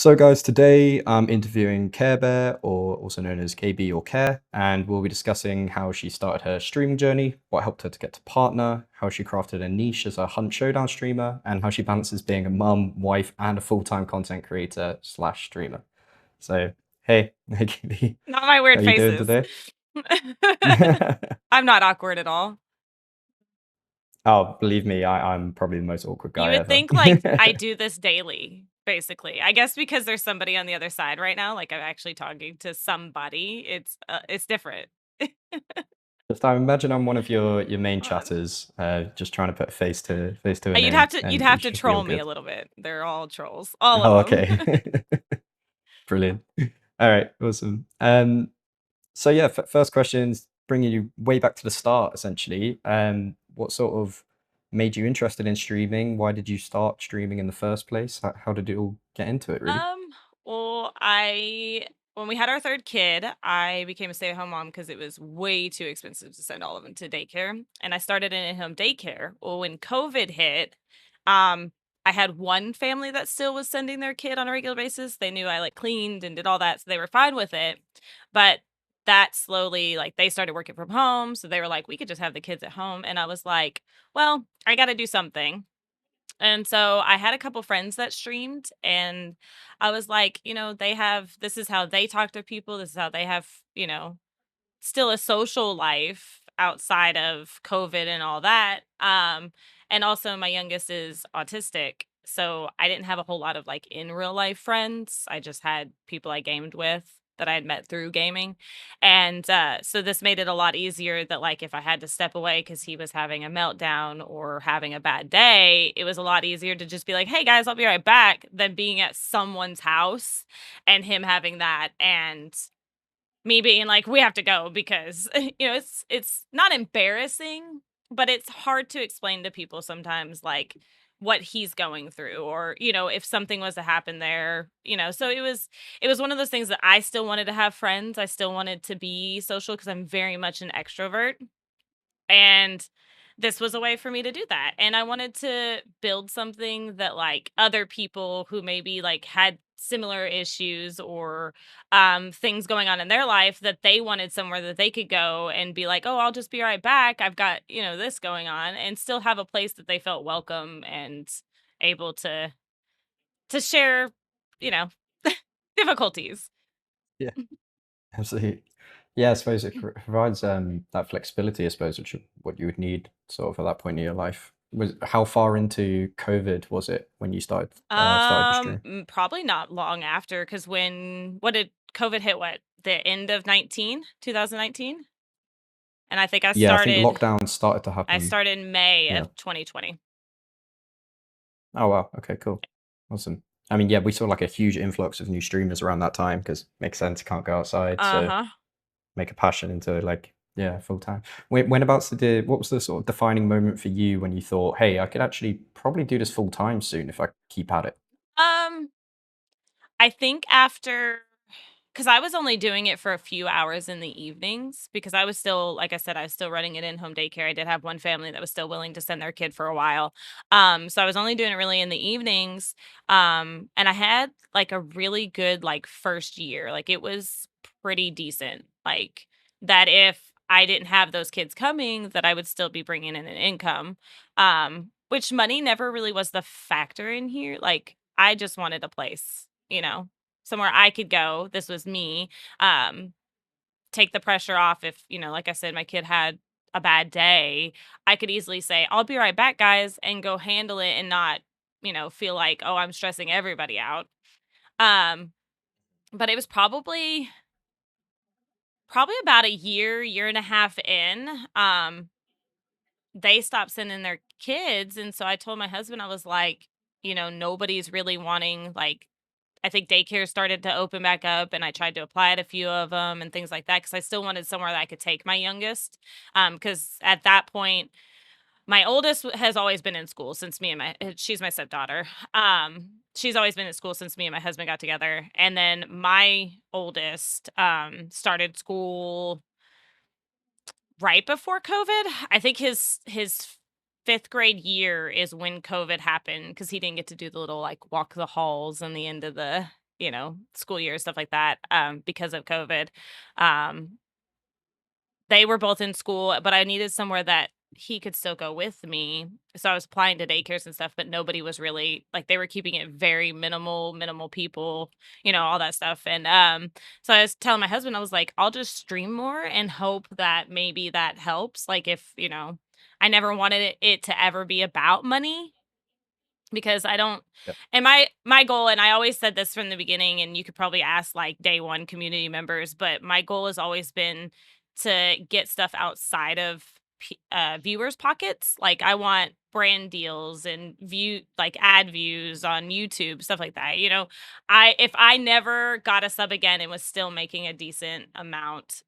So, guys, today I'm interviewing Care Bear, or also known as KB or Care, and we'll be discussing how she started her streaming journey, what helped her to get to partner, how she crafted a niche as a Hunt Showdown streamer, and how she balances being a mum, wife, and a full-time content creator slash streamer. So, hey, KB, Not my how weird you doing faces. today? I'm not awkward at all. Oh, believe me, I'm probably the most awkward You guy would ever. think like I do this daily, basically. I guess because there's somebody on the other side right now, like I'm actually talking to somebody. It's different. Just I imagine I'm one of your main Um, chatters, just trying to put a face to a You'd name, have to you'd and it have to should be all troll me a good. little bit. They're all trolls, all of Oh, them. okay. Brilliant. All right, awesome. So yeah, first questions bringing you way back to the start, essentially. What sort of made you interested in streaming? Why did you start streaming in the first place? How did it all get into it, really? Um, well, I when we had our third kid, I became a stay-at-home mom because it was way too expensive to send all of them to daycare, and I started in home daycare. Well, when COVID hit, I had one family that still was sending their kid on a regular basis. They knew I like cleaned and did all that, so they were fine with it. But that slowly, like they started working from home, so they were like, we could just have the kids at home, and I was like, well, I got to do something. And so I had a couple friends that streamed, and I was like, they have this is how they talk to people. This is how they have, still a social life outside of COVID and all that. And also my youngest is autistic. So I didn't have a whole lot of like in real life friends. I just had people I gamed with that I had met through gaming. And so this made it a lot easier that like if I had to step away because he was having a meltdown or having a bad day, it was a lot easier to just be like, hey guys, I'll be right back than being at someone's house and him having that and me being like, "We have to go," because, it's not embarrassing, but it's hard to explain to people sometimes, like, what he's going through or, if something was to happen there, so it was one of those things that I still wanted to have friends, I still wanted to be social because 'cause I'm very much an extrovert. And this was a way for me to do that. And I wanted to build something that like other people who maybe like had similar issues or things going on in their life that they wanted somewhere that they could go and be like, oh, I'll just be right back. I've got, this going on and still have a place that they felt welcome and able to share, you know, difficulties. Yeah, absolutely. Yeah, I suppose it provides that flexibility, I suppose, which is what you would need sort of at that point in your life. Was how far into COVID was it when you started your stream? Probably not long after, because what did COVID hit what? The end of 2019? And I think Yeah, I think lockdown started to I happen. started in May Yeah. of 2020. Oh wow. Okay, cool. Awesome. I mean, yeah, we saw like a huge influx of new streamers around that time because makes sense, can't go outside, so Uh-huh. make a passion into like yeah, full time. What was the sort of defining moment for you when you thought, hey, I could actually probably do this full time soon if I keep at it? Um, I think after, because I was only doing it for a few hours in the evenings because I was still, like I said, I was still running it in home daycare. I did have one family that was still willing to send their kid for a while. So I was only doing it really in the evenings. And I had like a really good like first year. Like it was pretty decent. Like that if I didn't have those kids coming, that I would still be bringing in an income. Which money never really was the factor in here. Like I just wanted a place, somewhere I could go. This was me. Um, Take the pressure off if, like I said, my kid had a bad day. I could easily say, I'll be right back, guys, and go handle it and not, feel like, oh, I'm stressing everybody out. Um, but it was probably about a year and a half in. They stopped sending their kids. And so I told my husband, I was like, nobody's really wanting like I think daycare started to open back up, and I tried to apply at a few of them and things like that because I still wanted somewhere that I could take my youngest. Because at that point, my oldest has always been in school since she's my stepdaughter. She's always been in school since me and my husband got together, and then my oldest started school right before COVID. I think his fifth grade year is when COVID happened because he didn't get to do the little like walk the halls and the end of the school year, stuff like that, because of COVID. Um, they were both in school, but I needed somewhere that he could still go with me. So I was applying to daycares and stuff, but nobody was really like they were keeping it very minimal people, all that stuff. And so I was telling my husband, I was like, I'll just stream more and hope that maybe that helps. Like if, I never wanted it to ever be about money because I don't Yep. and my goal, and I always said this from the beginning, and you could probably ask like day one community members, but my goal has always been to get stuff outside of viewers pockets. Like I want brand deals and ad views on YouTube, stuff like that. If I never got a sub again and was still making a decent amount,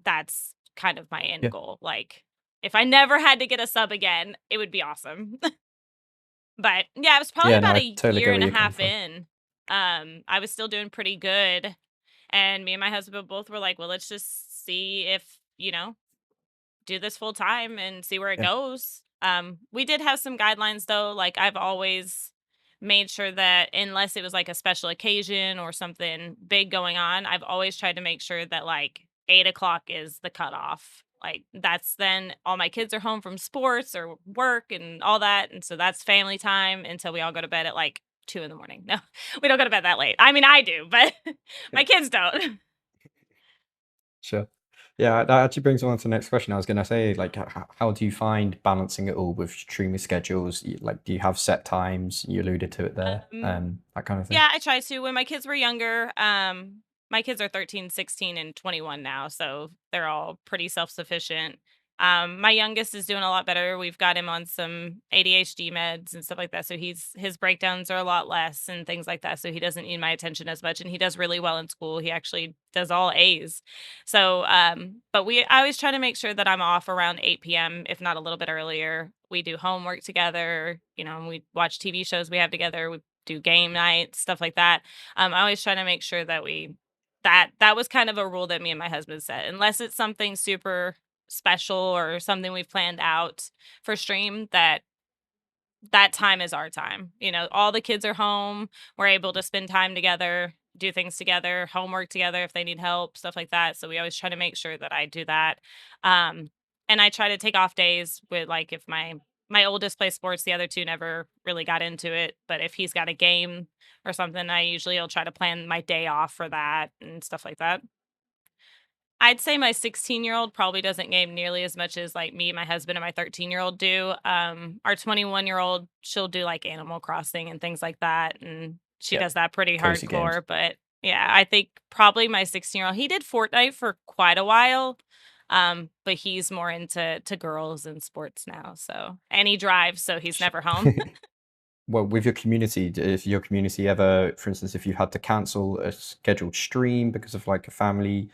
that's kind of my end Yeah. goal. Like if I never had to get a sub again, it would be awesome. But, yeah, it was probably Yeah, no, about I a totally year get where and a you're coming half from. in. I was still doing pretty good, and me and my husband both were like, "Well, let's just see if, do this full time and see where it Yeah. goes." We did have some guidelines though, like I've always made sure that unless it was like a special occasion or something big going on, I've always tried to make sure that like 8 o'clock is the cutoff. Like that's then all my kids are home from sports or work and all that. And so that's family time until we all go to bed at like 2 in the morning. No, we don't go to bed that late. I mean, I do, but Yeah. my kids don't. Sure. Yeah, that actually brings me on to the next question. I was going to say, like, how do you find balancing it all with streaming schedules? Like, do you have set times? You alluded to it there, Um, that kind of thing. Yeah, I try to. When my kids were younger, my kids are 13, 16, and 21 now, so they're all pretty self-sufficient. My youngest is doing a lot better. We've got him on some ADHD meds and stuff like that, so his breakdowns are a lot less and things like that, so he doesn't need my attention as much, and he does really well in school. He actually does all A's. So, but I always try to make sure that I'm off around 8 p.m., if not a little bit earlier. We do homework together, and we watch TV shows we have together. We do game nights, stuff like that. I always try to make sure that that was kind of a rule that me and my husband set. Unless it's something super special or something we've planned out for stream, that time is our time. All the kids are home. We're able to spend time together, do things together, homework together if they need help, stuff like that. So we always try to make sure that I do that. Um, and I try to take off days with like if my oldest plays sports, the other two never really got into it. But if he's got a game or something, I usually will try to plan my day off for that and stuff like that. I'd say my 16-year-old probably doesn't game nearly as much as, like, me, my husband, and my 13-year-old do. Our 21-year-old, she'll do, like, Animal Crossing and things like that, and she Yeah, does that pretty cozy games. hardcore, but, yeah, I think probably my 16-year-old he did Fortnite for quite a while, but he's more into girls and sports now, so and he drives, so he's Sh- never home. Well, with your community, if your community ever, for instance, if you had to cancel a scheduled stream because of like a family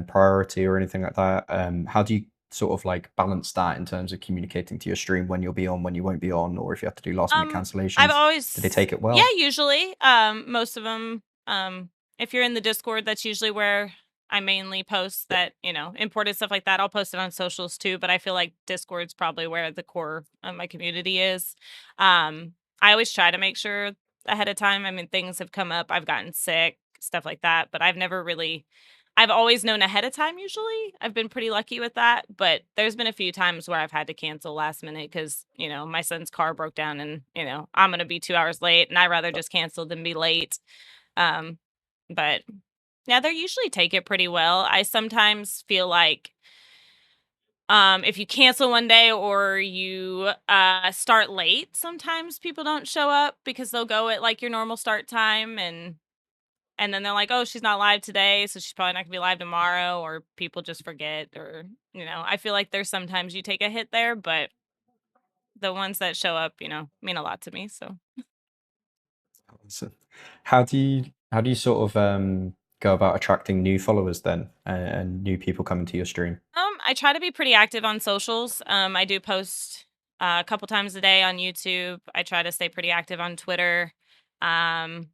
priority or anything like that, how do you sort of like balance that in terms of communicating to your stream when you'll be on, when you won't be on, or if you have to do last minute I've cancellations? Do they always take it yeah, well? usually, most of them. If you're in the Discord, that's usually where I mainly post Yep. that, imported stuff like that. I'll post it on socials too, but I feel like Discord's probably where the core of my community is. I always try to make sure ahead of time. I mean, things have come up, I've gotten sick, stuff like that, but I've always known ahead of time usually. I've been pretty lucky with that, but there's been a few times where I've had to cancel last minute because, my son's car broke down and, I'm gonna be 2 hours late and I'd rather just cancel than be late. Um, but yeah, they usually take it pretty well. I sometimes feel like if you cancel one day or you start late, sometimes people don't show up because they'll go at like your normal start time and then they're like, "Oh, she's not live today, so she's probably not gonna be live tomorrow," or people just forget or, I feel like there's sometimes you take a hit there, but the ones that show up, mean a lot to me, so. So how do you sort of go about attracting new followers then and new people coming to your stream? I try to be pretty active on socials. I do post a couple times a day on YouTube. I try to stay pretty active on Twitter. Um,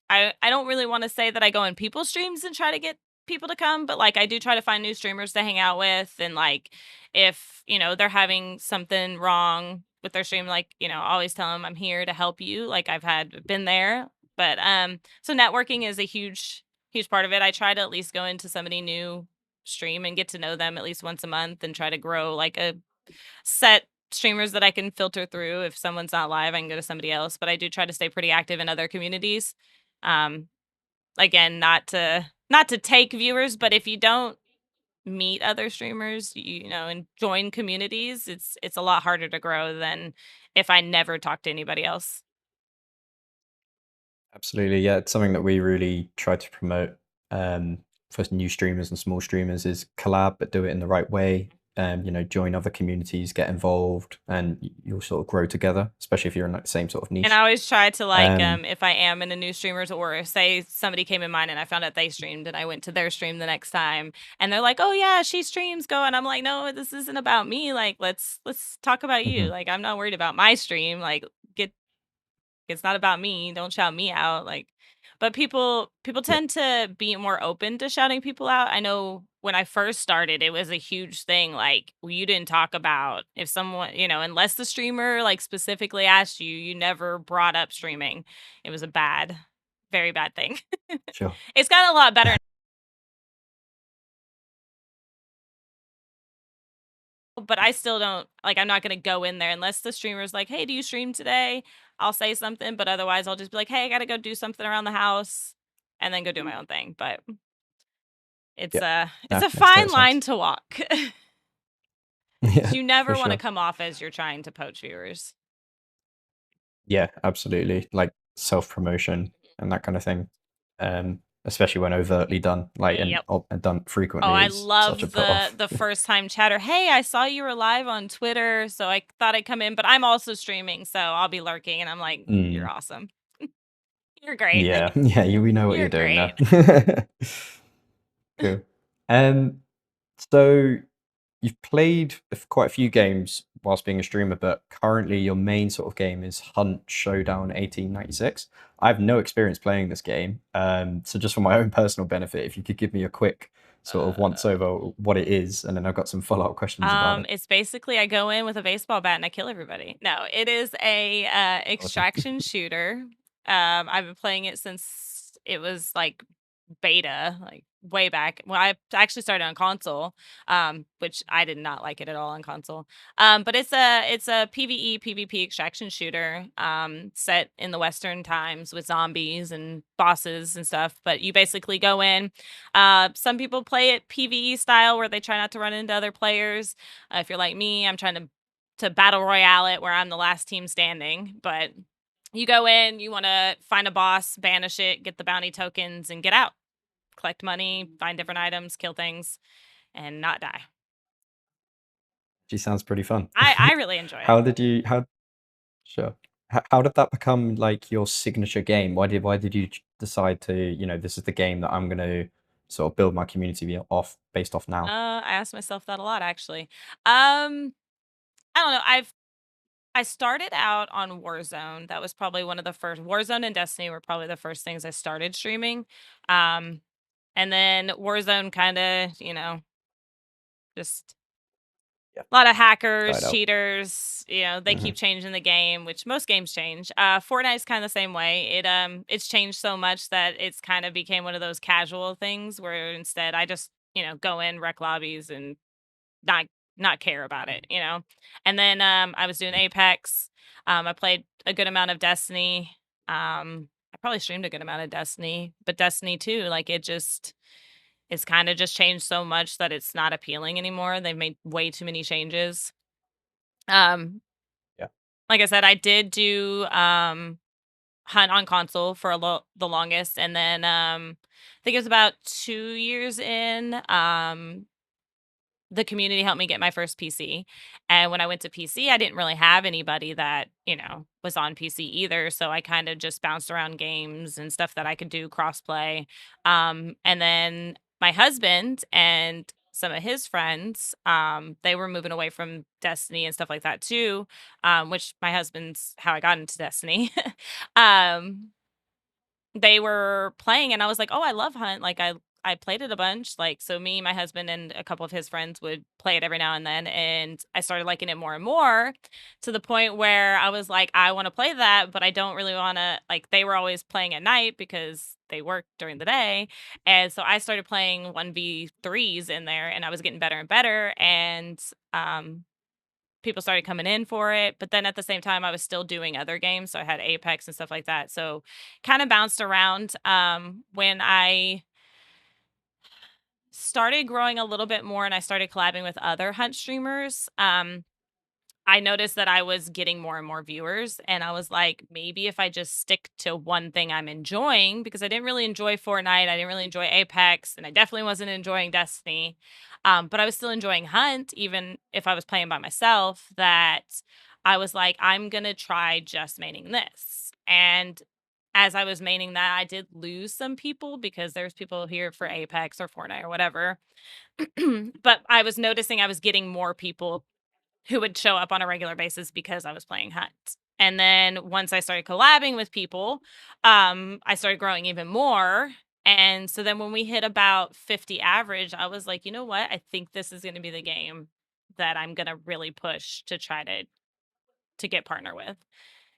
I don't really wanna say that I go in people's streams and try to get people to come, but, like, I do try to find new streamers to hang out with, and, like, if, they're having something wrong with their stream, like, I always tell them, "I'm here to help you," like, been there, But so networking is a huge part of it. I try to at least go into somebody new stream and get to know them at least once a month and try to grow like a set streamers that I can filter through. If someone's not live, I can go to somebody else. But I do try to stay pretty active in other communities. Um, again, not to take viewers, but if you don't meet other streamers, you know, and join communities, it's a lot harder to grow than if I never talk to anybody else. Absolutely, yeah. It's something that we really try to promote for new streamers and small streamers is collab, but do it in the right way. You know, join other communities, get involved, and you'll sort of grow together, especially if you're in like the same sort of And I niche. always try to like, Um, if I am in a new streamers or if say somebody came in mine and I found out they streamed and I went to their stream the next time and they're like, "Oh yeah, she streams, go." And I'm like, "No, this isn't about me. Like, let's talk about you. mhm, Like, I'm not worried about my stream. Like, get it's not about me. Don't shout me out." Like, but people yeah, tend to be more open to shouting people out. I know when I first started, it was a huge thing. Like, you didn't talk about if someone, you know, unless the streamer like specifically asked you, you never brought up streaming. It was a bad, very bad thing. sure. It's gotten a lot better, but I still don't like. I'm not gonna go in there unless the streamer's like, "Hey, do you stream today?" I'll say something, but otherwise, I'll just be like, "Hey, I gotta go do something around the house," and then go do my own thing. But Yeah, it's no, a makes total fine line sense. to walk. Yeah, You for never want to sure. come off as you're trying to poach viewers. Yeah, absolutely. Like self-promotion and that kind of thing. Especially when overtly done, like Yep. and done Oh, frequently I is such a love put off. the first time chatter. Hey, I saw you were live on Twitter, so I thought I'd come in, but I'm also streaming, so I'll be lurking. And I'm like, "You're Mm, awesome. You're great. yeah, yeah, we know what you're You're doing now. great." Cool. Um, so you've played quite a few games whilst being a streamer, but currently your main sort of game is Hunt Showdown 1896. I have no experience playing this game, so just for my own personal benefit, if you could give me a quick sort of once Uh, over what it is, and then I've got some follow-up questions about it. it's basically I go in with a baseball bat and I kill everybody. No, it is a Awesome. extraction shooter. I've been playing it since it was like beta, like way back. Well, I actually started on console, which I did not like it at all on console. But it's a PvE PvP extraction shooter, set in the Western times with zombies and bosses and stuff. But you basically go in. Some people play it PvE style where they try not to run into other players. If you're like me, I'm trying to battle royale it where I'm the last team standing. But you go in, you want to find a boss, banish it, get the bounty tokens, and get out, collect money, find different items, kill things, and not die. She sounds pretty fun. I really enjoy it. How did you how Sure. How did that become like your signature game? Why did you decide to, this is the game that I'm gonna sort of build my community based off now? I ask myself that a lot actually. Um, I don't know. I started out on Warzone. That was probably one of the first. Warzone and Destiny were probably the first things I started streaming. Um, and then Warzone kind of, just Yeah, a lot of hackers, died out. cheaters, they Hmm. keep changing the game, which most games change. Fortnite's kind of the same way. It's changed so much that it's kind of became one of those casual things where instead I just, go in, wreck lobbies and not not care about it. And then I was doing Apex. I played a good amount of Destiny. I probably streamed a good amount of Destiny, but Destiny 2, like it's kind of just changed so much that it's not appealing anymore. They've made way too many changes. Um, Yeah. like I said, I did do Hunt on console for the longest, and then I think it was about 2 years in. The community helped me get my first PC. And when I went to PC, I didn't really have anybody that, was on PC either. So I kind of just bounced around games and stuff that I could do crossplay. And then my husband and some of his friends, they were moving away from Destiny and stuff like that too, which my husband's how I got into Destiny. um, they were playing and I was like, "Oh, I love Hunt." Like I played it a bunch. Like, so me, my husband, and a couple of his friends would play it every now and then, and I started liking it more and more, to the point where I was like, I want to play that, but I don't really want to. Like, they were always playing at night because they work during the day, and so I started playing 1v3s in there, and I was getting better and better, and people started coming in for it. But then at the same time, I was still doing other games. So I had Apex and stuff like that. So kind of bounced around. When I started growing a little bit more and I started collabing with other hunt streamers, I noticed that I was getting more and more viewers, and I was like, maybe if I just stick to one thing I'm enjoying, because I didn't really enjoy Fortnite, I didn't really enjoy Apex, and I definitely wasn't enjoying Destiny. But I was still enjoying Hunt, even if I was playing by myself, that I was like, I'm gonna try just maining this. And as I was maining that, I did lose some people because there's people here for Apex or Fortnite or whatever. But I was noticing I was getting more people who would show up on a regular basis because I was playing Hunt. And then once I started collabing with people, I started growing even more. And so then when we hit about 50 average, I was like, you know what? I think this is going to be the game that I'm going to really push to try to get partner with.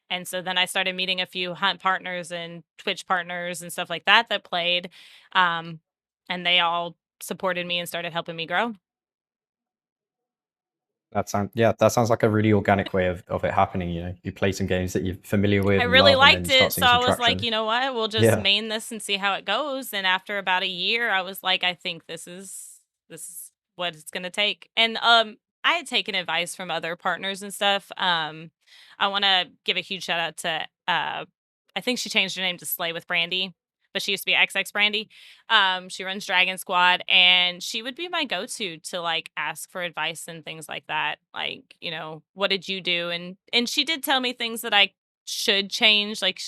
And so then I started meeting a few Hunt partners and Twitch partners and stuff like that that played. Um, and they all supported me and started helping me grow. That sounds like a really organic way of it happening. You know, you play some games that you're familiar I with and really love, and then liked you start it, so seeing I some was like, traction. "You know what? We'll just Yeah, main this and see how it goes." And after about a year, I was like, "I think this is what it's gonna take." And, I had taken advice from other partners and stuff. I wanna give a huge shout out to, I think she changed her name to Slay with Brandy, but she used to be XX Brandy. She runs Dragon Squad, and she would be my go-to to, like, ask for advice and things like that. Like, "What did you do?" And she did tell me things that I should change. Like,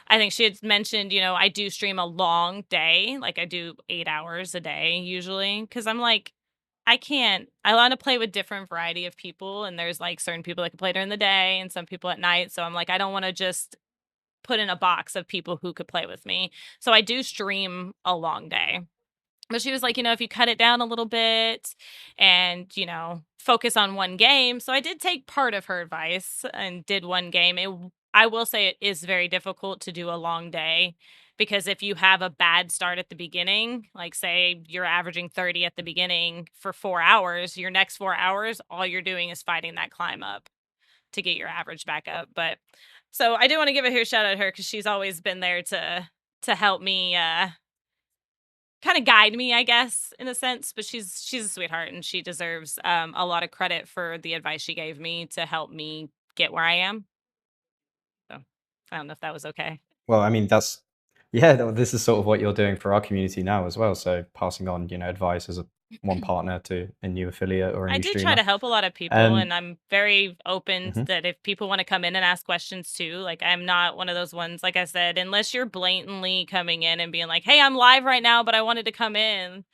I think she had mentioned, I do stream a long day. Like, I do 8 hours a day usually. Cause I'm like, I want to play with different variety of people. And there's like certain people that can play during the day and some people at night. So I'm like, I don't want to just put in a box of people who could play with me. So I do stream a long day. But she was like, if you cut it down a little bit and, focus on one game. So I did take part of her advice and did one game. I will say it is very difficult to do a long day, because if you have a bad start at the beginning, like say you're averaging 30 at the beginning for 4 hours, your next 4 hours, all you're doing is fighting that climb up to get your average back up. But so I do want to give a huge shout out to her, because she's always been there to help me kind of guide me, I guess, in a sense. But she's a sweetheart, and she deserves a lot of credit for the advice she gave me to help me get where I am. So I don't know if that was okay. well, I mean, yeah, this is sort of what you're doing for our community now as well. So passing on, advice as one partner to a new affiliate or a I new do try streamer. to help a lot of people, Um, and I'm very open mhm. that if people want to come in and ask questions too. Like, I'm not one of those ones, like I said, unless you're blatantly coming in and being like, "Hey, I'm live right now, but I wanted to come in,"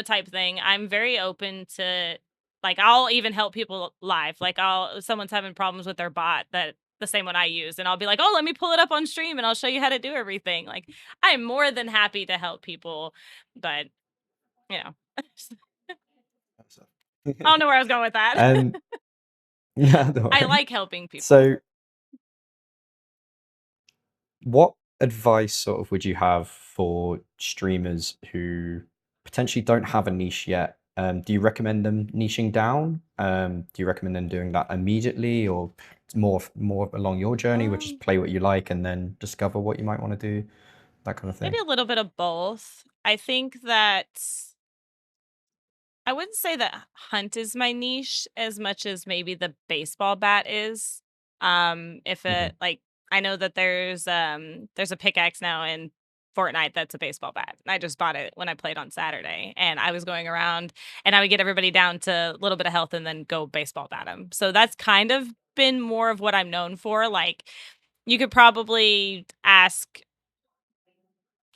type thing. I'm very open to, like, I'll even help people live. Like, if someone's having problems with their bot, that the same one I use, and I'll be like, "Oh, let me pull it up on stream and I'll show you how to do everything." Like, I'm more than happy to help people, but, you know, I don't know where I was going with that. um, yeah, don't I worry. like helping people. So, what advice sort of would you have for streamers who potentially don't have a niche yet? Do you recommend them niching down? Do you recommend them doing that immediately, or it's more along your journey, which is Um, play what you like and then discover what you might want to do, that kind of Maybe thing? a little bit of both. I think that I wouldn't say that hunt is my niche as much as maybe the baseball bat is. If Hmm. it like I know that there's a pickaxe now in Fortnite that's a baseball bat. I just bought it when I played on Saturday, and I was going around and I would get everybody down to a little bit of health and then go baseball bat them. So that's kind of been more of what I'm known for. Like, you could probably ask,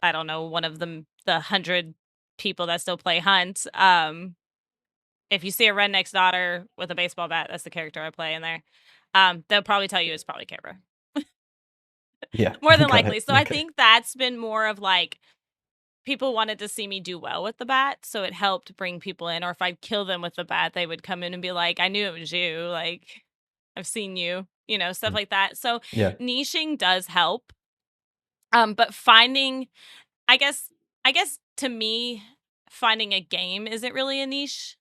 I don't know, one of the 100 people that still play Hunt. If you see a redneck's daughter with a baseball bat, that's the character I play in there. They'll probably tell you it's probably Kare. Yeah, More than got likely. it. So I Okay. think that's been more of like people wanted to see me do well with the bat, so it helped bring people in. Or if I'd kill them with the bat, they would come in and be like, "I knew it was you. Like, I've seen you," stuff Mm. like that. So Yeah. niching does help. But finding, I guess, to me, finding a game isn't really a niche.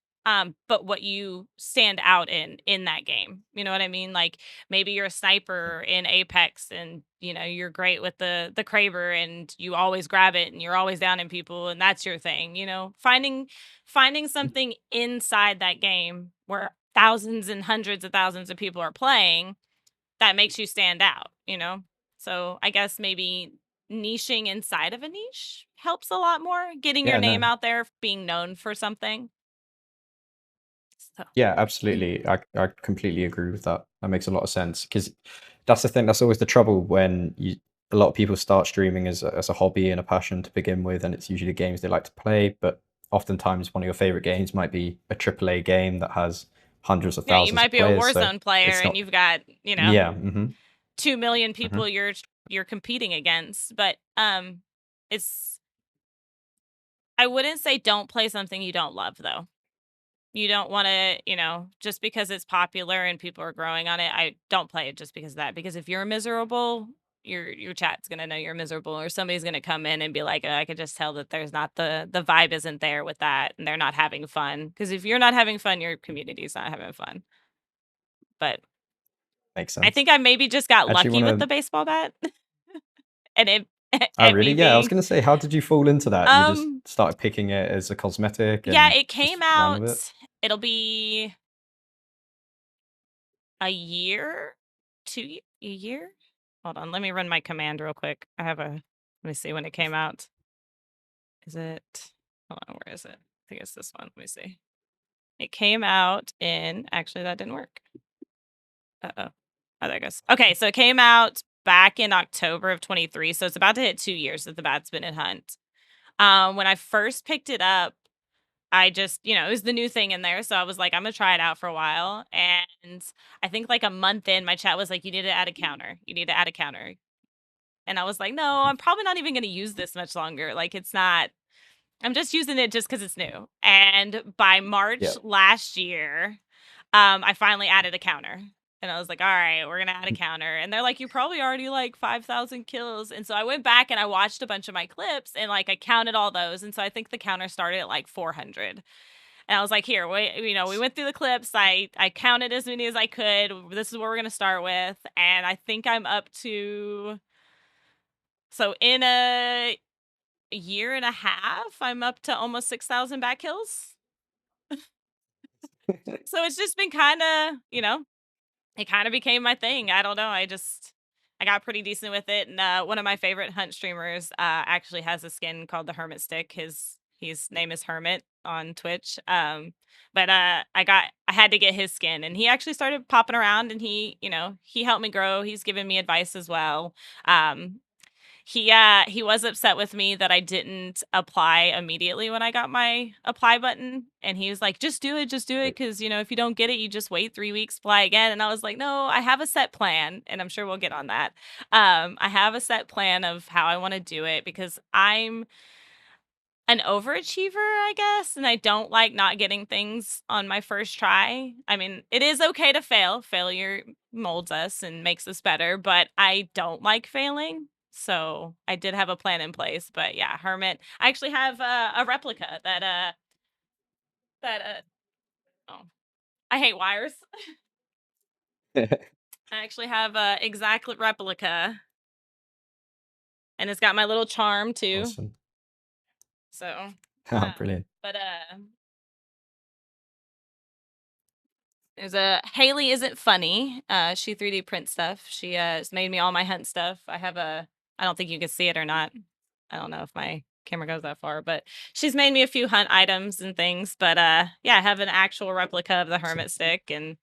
But what you stand out in that game, you know what I mean? Like maybe you're a sniper in Apex, and you're great with the Kraber, and you always grab it, and you're always down in people, and that's your thing. Finding something inside that game where thousands and hundreds of thousands of people are playing that makes you stand out. So I guess maybe niching inside of a niche helps a lot more, getting your Yeah, name no. out there, being known for something. So Yeah, absolutely. I completely agree with that. That makes a lot of sense because that's the thing. That's always the trouble when a lot of people start streaming as a hobby and a passion to begin with, and it's usually games they like to play. But oftentimes, one of your favorite games might be a AAA game that has hundreds of yeah, you thousands might of be a players. So Warzone player it's and not. you've got, Yeah. 2 million Hmm. people you're competing against. But it's I wouldn't say don't play something you don't love though. You don't want to, just because it's popular and people are growing on it, I don't play it just because of that. Because if you're miserable, your chat's gonna know you're miserable, or somebody's gonna come in and be like, I could just tell that there's not the vibe isn't there with that, and they're not having fun. Because if you're not having fun, your community's not having fun. But Makes I sense. think I maybe just got I actually lucky want with the to. baseball bat, and it Oh, and really? me Yeah, I was being going to say, how did you fall into that? You just um started picking it as a cosmetic yeah, and it just came ran with out. it? It'll be a year, a year. Hold on, let me run my command real quick. Let me see when it came out. Is it, hold on, where is it? I think it's this one. Let me see. It came out in, actually, that didn't work. Uh-oh. Oh, there it goes. Okay, so it came out back in October of 23. So it's about to hit 2 years that the bat's been in hunt. When I first picked it up, I just, it was the new thing in there. So I was like, I'm gonna try it out for a while. And I think like a month in, my chat was like, you need to add a counter. You need to add a counter. And I was like, no, I'm probably not even gonna use this much longer. Like it's not, I'm just using it just because it's new. And by Yeah. March last year, I finally added a counter. And I was like, all right, we're gonna add a counter. And they're like, you probably already like 5,000 kills. And so I went back and I watched a bunch of my clips and like I counted all those. And so I think the counter started at like 400. And I was like, here, wait, we went through the clips. I counted as many as I could. This is what we're gonna start with. And I think I'm up to, so in a year and a half, I'm up to almost 6,000 back kills. So it's just been kind of, it kind of became my thing. I don't know. I got pretty decent with it. And one of my favorite hunt streamers actually has a skin called the Hermit Stick. His name is Hermit on Twitch. But I had to get his skin, and he actually started popping around, and he helped me grow. He's given me advice as well. Um, he was upset with me that I didn't apply immediately when I got my apply button, and he was like, just do it, Right. because if you don't get it, you just wait 3 weeks, apply again. And I was like, no, I have a set plan, and I'm sure we'll get on that. I have a set plan of how I want to do it because I'm an overachiever, I guess, and I don't like not getting things on my first try. I mean, it is okay to fail. Failure molds us and makes us better, but I don't like failing. So I did have a plan in place, but yeah, Hermit. I actually have a replica that oh, I hate wires. I actually have a exact replica, and it's got my little charm too. Awesome. So, Oh, brilliant. but there's a Haley isn't funny. She 3D prints stuff. She has made me all my hunt stuff. I don't think you can see it or not. I don't know if my camera goes that far, but she's made me a few hunt items and things. But yeah, I have an actual replica of the Awesome. Hermit Stick and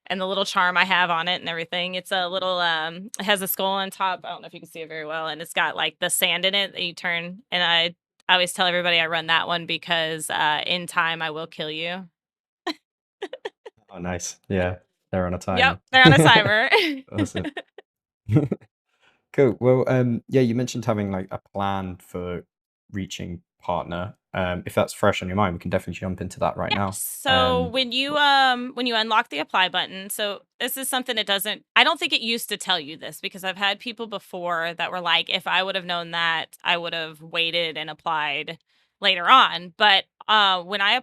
the little charm I have on it and everything. It's a little it has a skull on top. I don't know if you can see it very well, and it's got like the sand in it that you turn. And I always tell everybody I run that one because in time I will kill you. Oh, nice. Yeah, they're on a Yep, timer. they're on a timer. Awesome. Cool. Well, yeah, you mentioned having like a plan for reaching partner. If that's fresh on your mind, we can definitely jump into that right Yeah. now. So when you unlock the apply button, so this is something it doesn't I don't think it used to tell you this because I've had people before that were like, if I would have known that, I would have waited and applied later on. But when I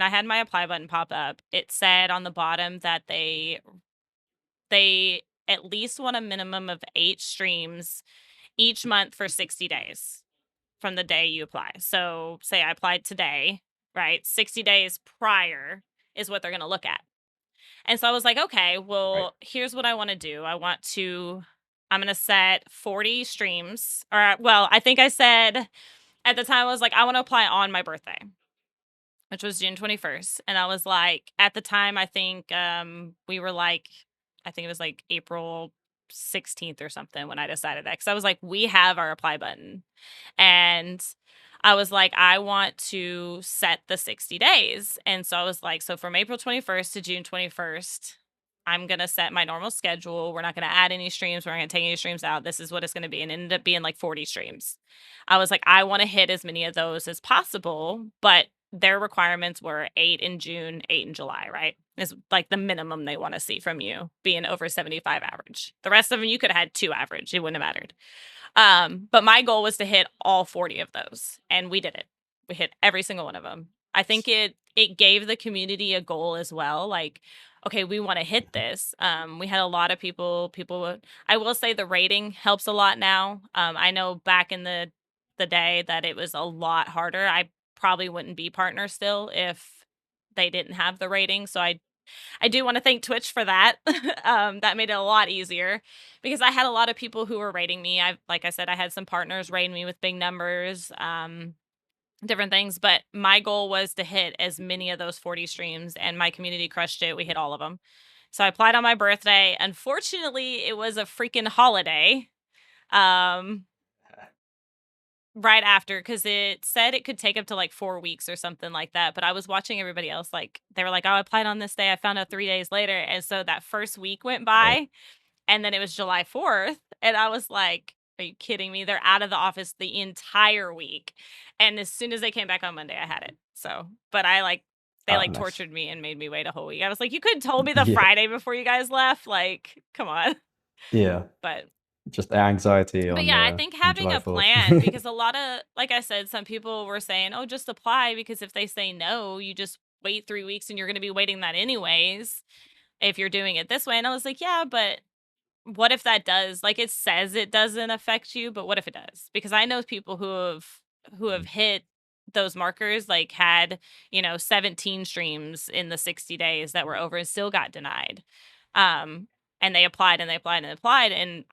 had my apply button pop up, it said on the bottom that they at least want a minimum of 8 streams each month for 60 days from the day you apply. So, say I applied today, right? 60 days prior is what they're going to look at. And so I was like, okay, right. well, here's what I want to do. I'm going to set 40 streams. Or, well, I think I said at the time, I was like, I want to apply on my birthday, which was June 21st. And I was like, at the time, I think we were like, I think it was like April 16th or something when I decided that. Cause I was like, we have our apply button. And I was like, I want to set the 60 days. And so I was like, so from April 21st to June 21st, I'm going to set my normal schedule. We're not going to add any streams. We're not going to take any streams out. This is what it's going to be. And it ended up being like 40 streams. I was like, I want to hit as many of those as possible, but their requirements were 8 in June, 8 in July, right? Is like the minimum they want to see from you being over 75 average. The rest of them, you could have had 2 average. It wouldn't have mattered. But my goal was to hit all 40 of those, and we did it. We hit every single one of them. I think it gave the community a goal as well. Like, okay, we want to hit this. We had a lot of I will say the rating helps a lot now. I know back in the day that it was a lot harder. I probably wouldn't be partner still if they didn't have the rating. So I do want to thank Twitch for that. That made it a lot easier because I had a lot of people who were rating me. Like I said, I had some partners rating me with big numbers, different things. But my goal was to hit as many of those 40 streams, and my community crushed it. We hit all of them. So I applied on my birthday. Unfortunately, it was a freaking holiday. Um, right after, because it said it could take up to like 4 weeks or something like that. But I was watching everybody else, like they were like, oh, I applied on this day. I found out 3 days later. And so that first week went Right. by, and then it was July 4th. And I was like, are you kidding me? They're out of the office the entire week. And as soon as they came back on Monday, I had it. So, but they Oh, like nice. tortured me and made me wait a whole week. I was like, you could have told me the Yeah. Friday before you guys left. Like, come on. Yeah. But Just the anxiety But yeah, I think on having July a 4th. plan, because a lot of, like I said, some people were saying, oh, just apply because if they say no, you just wait 3 weeks and you're going to be waiting that anyways if you're doing it this way. And I was like, yeah, but what if that does, like it says it doesn't affect you, but what if it does? Because I know people who have Mm. hit those markers, like had, 17 streams in the 60 days that were over and still got denied. Um, and they applied and they applied and they applied. And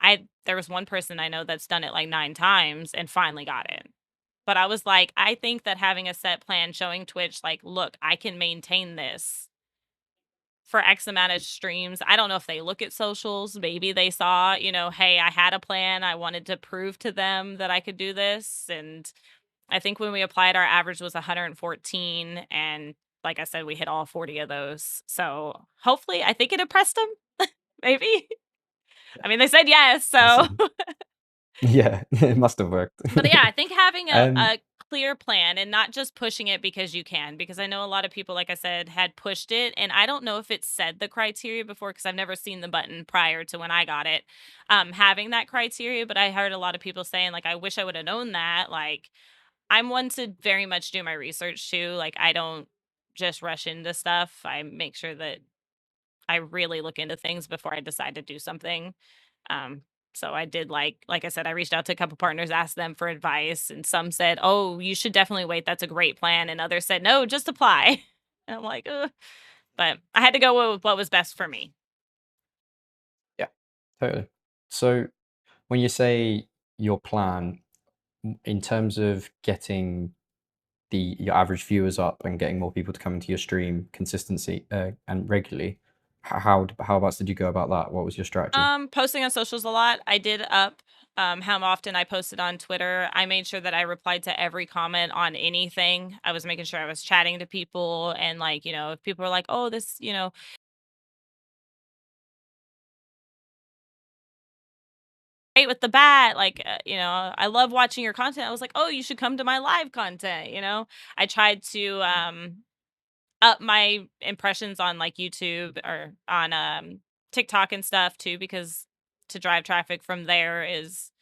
there was one person I know that's done it like 9 times and finally got it. But I was like, I think that having a set plan showing Twitch, like, look, I can maintain this for X amount of streams. I don't know if they look at socials. Maybe they saw, hey, I had a plan. I wanted to prove to them that I could do this. And I think when we applied, our average was 114. And like I said, we hit all 40 of those. So hopefully, I think it impressed them. Maybe. I mean, they said yes. So, Awesome. Yeah, it must have worked. but yeah, I think having a, Um, a clear plan and not just pushing it because you can, because I know a lot of people, like I said, had pushed it. And I don't know if it said the criteria before because I've never seen the button prior to when I got it, having that criteria. But I heard a lot of people saying, like, I wish I would have known that. Like, I'm one to very much do my research too. Like, I don't just rush into stuff. I make sure that I really look into things before I decide to do something. Um, so I did like I said, I reached out to a couple partners, asked them for advice, and some said, "Oh, you should definitely wait. That's a great plan." And others said, "No, just apply." And I'm like, ugh. But I had to go with what was best for me. yeah, totally. So when you say your plan, in terms of getting your average viewers up and getting more people to come into your stream consistency and regularly, how about did you go about that? What was your strategy? Posting on socials a lot. I did up how often I posted on Twitter. I made sure that I replied to every comment on anything. I was making sure I was chatting to people and like, if people were like, "Oh, this, right with the bat, like, I love watching your content. I was like, "Oh, you should come to my live content," you know? I tried to, up my impressions on, like, YouTube or on, TikTok and stuff too, because to drive traffic from there is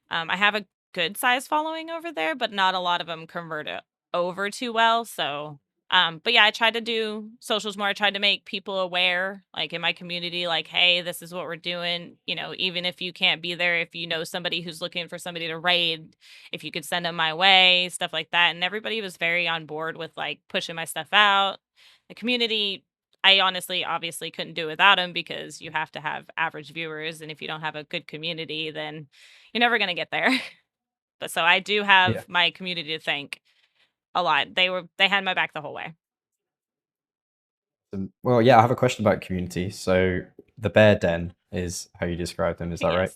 I have a good size following over there, but not a lot of them convert it over too well. So, but yeah, I tried to do socials more. I tried to make people aware, like in my community, like, hey, this is what we're doing. Even if you can't be there, if you know somebody who's looking for somebody to raid, if you could send them my way, stuff like that. And everybody was very on board with like pushing my stuff out. The community, I honestly, obviously couldn't do without them because you have to have average viewers. And if you don't have a good community, then you're never gonna get there. But so I do Yeah. have my community to thank a lot. They had my back the whole way. Well, yeah, I have a question about community. So the bear den is how you describe them, is that right?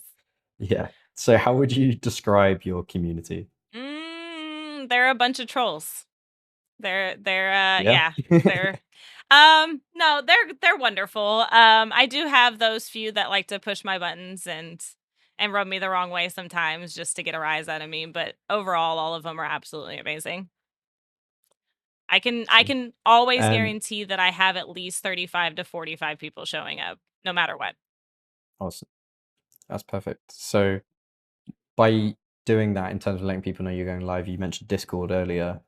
Yes. Yeah. So how would you describe your community? They're a bunch of trolls. They're Yeah. yeah, they're no, they're wonderful. I do have those few that like to push my buttons and rub me the wrong way sometimes just to get a rise out of me, but overall all of them are absolutely amazing. I Awesome. can always Um, guarantee that I have at least 35 to 45 people showing up no matter what. awesome. That's perfect. So by doing that, in terms of letting people know you're going live, you mentioned Discord earlier.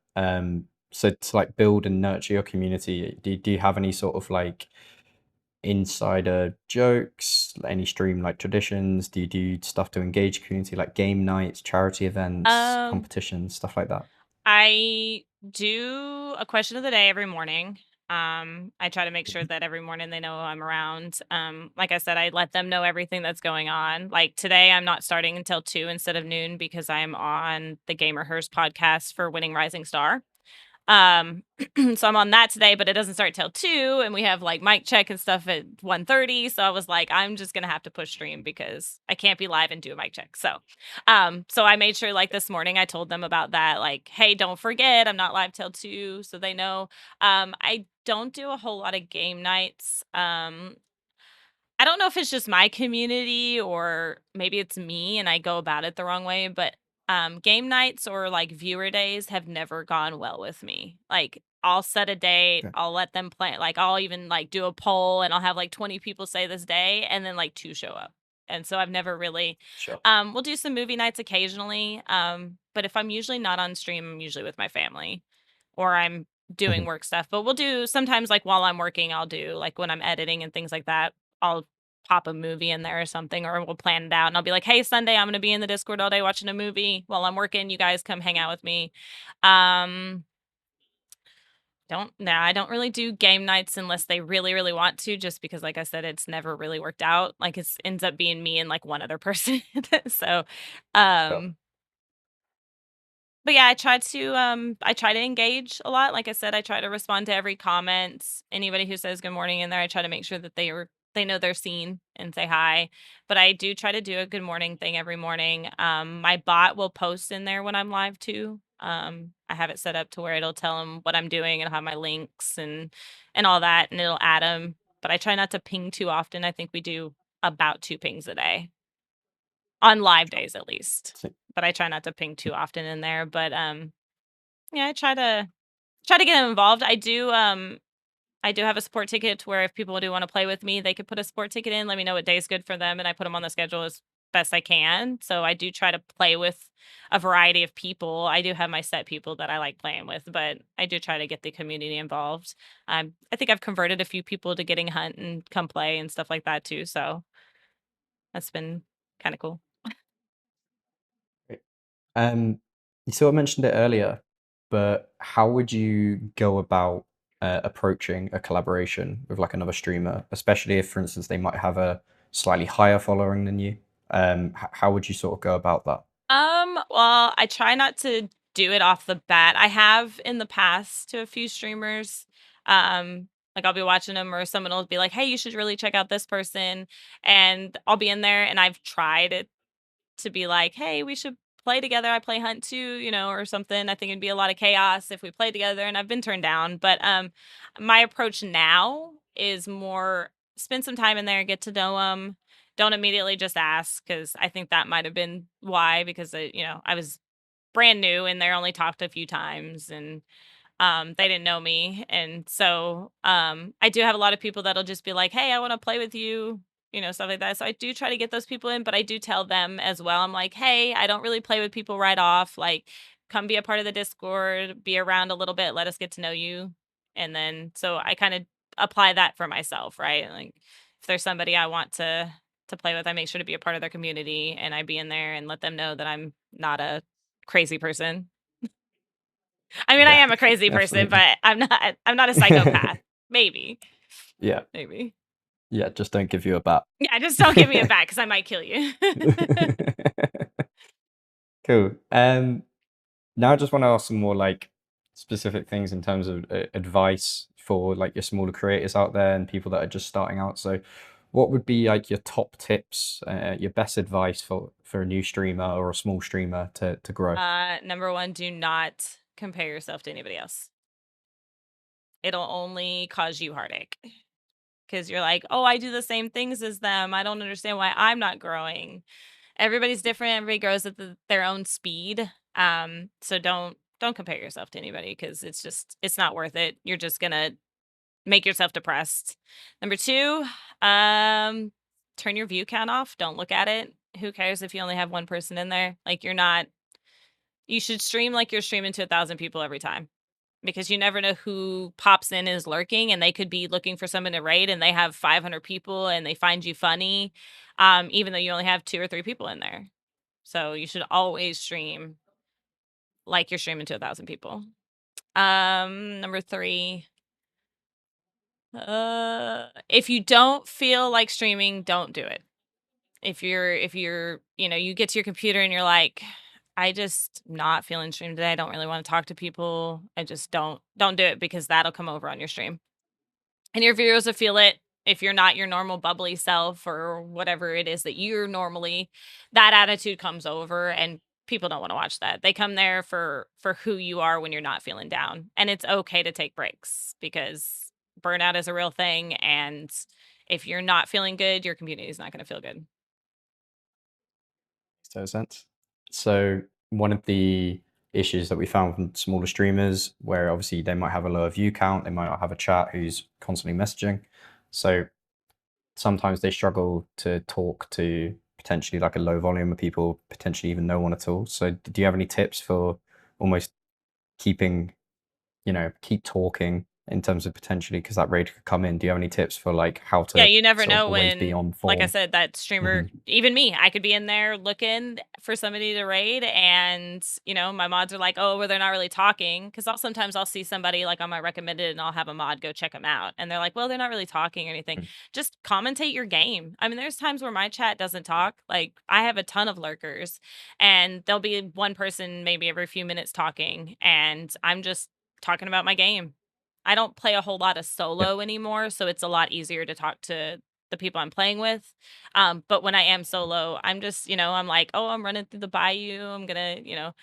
So to like build and nurture your community, do you have any sort of like insider jokes, any stream like traditions? Do you do stuff to engage community like game nights, charity events, Um, competitions, stuff like that? I do a question of the day every morning. I try to make sure Mhm. that every morning they know I'm around. Like I said, I let them know everything that's going on. Like today, I'm not starting until 2 instead of noon because I'm on the Gamer Hers podcast for Winning Rising Star. Um, so I'm on that today, but it doesn't start till 2 and we have like mic check and stuff at 1:30. So I was like, I'm just gonna have to push stream because I can't be live and do a mic check. So I made sure like this morning I told them about that, like, hey, don't forget, I'm not live till 2, so they know. I don't do a whole lot of game nights. I don't know if it's just my community or maybe it's me and I go about it the wrong way, but game nights or like viewer days have never gone well with me. Like I'll set a date, Okay. I'll let them play, like I'll even like do a poll and I'll have like 20 people say this day and then like 2 show up. And so I've never really Sure. we'll do some movie nights occasionally. But if I'm usually not on stream, I'm usually with my family or I'm doing Mhm. work stuff. But we'll do sometimes like while I'm working, I'll do like when I'm editing and things like that. I'll pop a movie in there or something, or we'll plan it out and I'll be like, hey, Sunday, I'm gonna be in the Discord all day watching a movie while I'm working. You guys come hang out with me. Um don't no, I don't really do game nights unless they really, really want to, just because like I said, it's never really worked out. Like it's ends up being me and like one other person. so Sure. um but yeah, I try to engage a lot. Like I said, I try to respond to every comment. Anybody who says good morning in there, I try to make sure that they know they're seen and say hi. But I do try to do a good morning thing every morning. My bot will post in there when I'm live too. I have it set up to where it'll tell them what I'm doing and have my links and all that, and it'll add them. But I try not to ping too often. I think we do about 2 pings a day on live Sure. days at least. So- But I try not to ping too often in there. But yeah, I try to get them involved. I do have a support ticket to where if people do want to play with me, they could put a support ticket in, let me know what day is good for them, and I put them on the schedule as best I can. So I do try to play with a variety of people. I do have my set people that I like playing with, but I do try to get the community involved. I think I've converted a few people to getting hunt and come play and stuff like that too. So that's been kind of cool. Great. Um, you sort of mentioned it earlier, but how would you go about approaching a collaboration with like another streamer, especially if, for instance, they might have a slightly higher following than you? How would you sort of go about that? Well, I try not to do it off the bat. I have in the past to a few streamers. Like I'll be watching them or someone will be like, "Hey, you should really check out this person." And I'll be in there and I've tried it to be like, "Hey, we should play together. I play Hunt too, or something. I think it'd be a lot of chaos if we play together." And I've been turned down, but my approach now is more spend some time in there, get to know them, Don't immediately just ask, because I think that might have been why, because I was brand new and they're only talked a few times, and they didn't know me. And so I do have a lot of people that'll just be like, "Hey, I want to play with you," stuff like that. So I do try to get those people in, but I do tell them as well. I'm like, "Hey, I don't really play with people right off. Like, come be a part of the Discord, be around a little bit, let us get to know you." And then so I kind of apply that for myself, right? Like, if there's somebody I want to play with, I make sure to be a part of their community, and I be in there and let them know that I'm not a crazy person. I mean, I Yeah, am a crazy person, absolutely. but I'm not a psychopath. Maybe, Yeah, maybe. yeah, just don't give you a bat. Yeah, just don't give me a bat, because I might kill you. Cool. Now I just want to ask some more like specific things in terms of advice for like your smaller creators out there and people that are just starting out. So, what would be like your top tips, your best advice for a new streamer or a small streamer to grow? Number 1, do not compare yourself to anybody else. It'll only cause you heartache, because you're like, "Oh, I do the same things as them. I don't understand why I'm not growing." Everybody's different. Everybody grows at their own speed. So don't compare yourself to anybody, because it's not worth it. You're just gonna make yourself depressed. Number 2, um, turn your view count off. Don't look at it. Who cares if you only have one person in there? Like, you should stream like you're streaming to 1,000 people every time, because you never know who pops in is lurking, and they could be looking for someone to raid, and they have 500 people and they find you funny, even though you only have 2 or 3 people in there. So you should always stream like you're streaming to 1,000 people. Number 3, if you don't feel like streaming, don't do it. If you're, you get to your computer and you're like, "I just not feeling stream today. I don't really want to talk to people." I just don't do it, because that'll come over on your stream. And your viewers will feel it. If you're not your normal bubbly self, or whatever it is that you're normally, that attitude comes over, and people don't want to watch that. They come there for who you are when you're not feeling down. And it's okay to take breaks, because burnout is a real thing, and if you're not feeling good, your community is not going to feel good. Makes total sense. So one of the issues that we found from smaller streamers, where obviously they might have a lower view count, they might not have a chat who's constantly messaging. So sometimes they struggle to talk to potentially like a low volume of people, potentially even no one at all. So do you have any tips for almost keeping, keep talking in terms of potentially, because that raid could come in? Do you have any tips for like how Yeah, to you never sort of know always be when, on like I form? said, that streamer, Hmm. even me, I could be in there looking for somebody to raid, and my mods are like, "Oh, well, they're not really talking," because sometimes I'll see somebody like on my recommended, and I'll have a mod go check them out, and they're like, "Well, they're not really talking or anything." Just commentate your game. I mean, there's times where my chat doesn't talk. Like, I have a ton of lurkers, and there'll be one person maybe every few minutes talking, and I'm just talking about my game. I don't play a whole lot of Yeah. solo anymore, so it's a lot easier to talk to the people I'm playing with. But when I am solo, I'm just, I'm like, "Oh, I'm running through the bayou. I'm gonna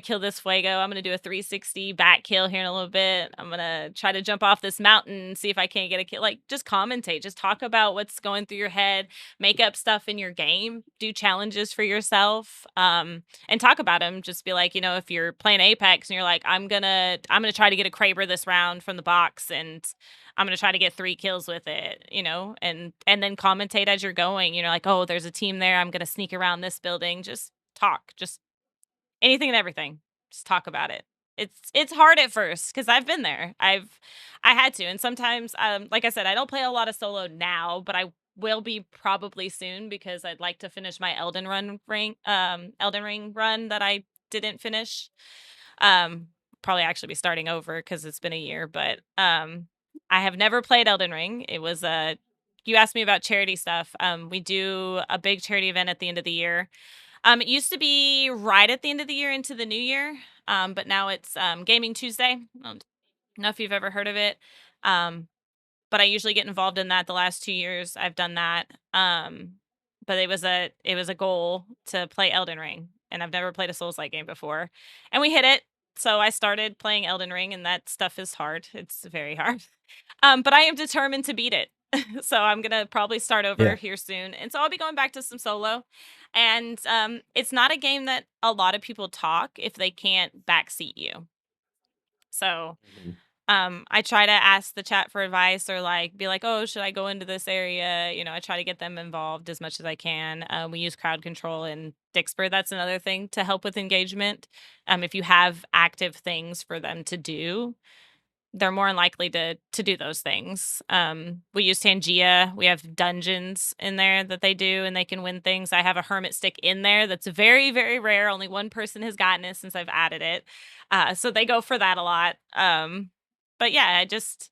kill this fuego. I'm gonna do a 360 back kill here in a little bit. I'm gonna try to jump off this mountain and see if I can't get a kill." Like, just commentate, just talk about what's going through your head, make up stuff in your game, do challenges for yourself. And talk about them. Just be like, if you're playing Apex and you're like, I'm gonna try to get a Kraber this round from the box, and I'm gonna try to get 3 kills with it, and then commentate as you're going. Like, "Oh, there's a team there. I'm gonna sneak around this building." Just talk, just anything and everything. Just talk about it. It's hard at first, because I've been there. I had to, and sometimes, like I said, I don't play a lot of solo now, but I will be probably soon, because I'd like to finish my Elden Ring run that I didn't finish. Um, Probably actually be starting over, because it's been a year, but I have never played Elden Ring. It was a You asked me about charity stuff. We do a big charity event at the end of the year. It used to be right at the end of the year into the new year, but now it's Gaming Tuesday. I don't know if you've ever heard of it, um, but I usually get involved in that. The last 2 years, I've done that. But it was a goal to play Elden Ring, and I've never played a Souls-like game before, and we hit it. So I started playing Elden Ring, and that stuff is hard. It's very hard, but I am determined to beat it. So I'm gonna probably start over Yeah. here soon. And so I'll be going back to some solo. And it's not a game that a lot of people talk if they can't backseat you. So Mhm. I try to ask the chat for advice or like be like, oh, should I go into this area? I try to get them involved as much as I can. We use crowd control and Dixper. That's another thing to help with engagement. If you have active things for them to do, they're more than likely to do those things. We use Tangia. We have dungeons in there that they do, and they can win things. I have a hermit stick in there that's very, very rare. Only one person has gotten it since I've added it, so they go for that a lot. But yeah, it's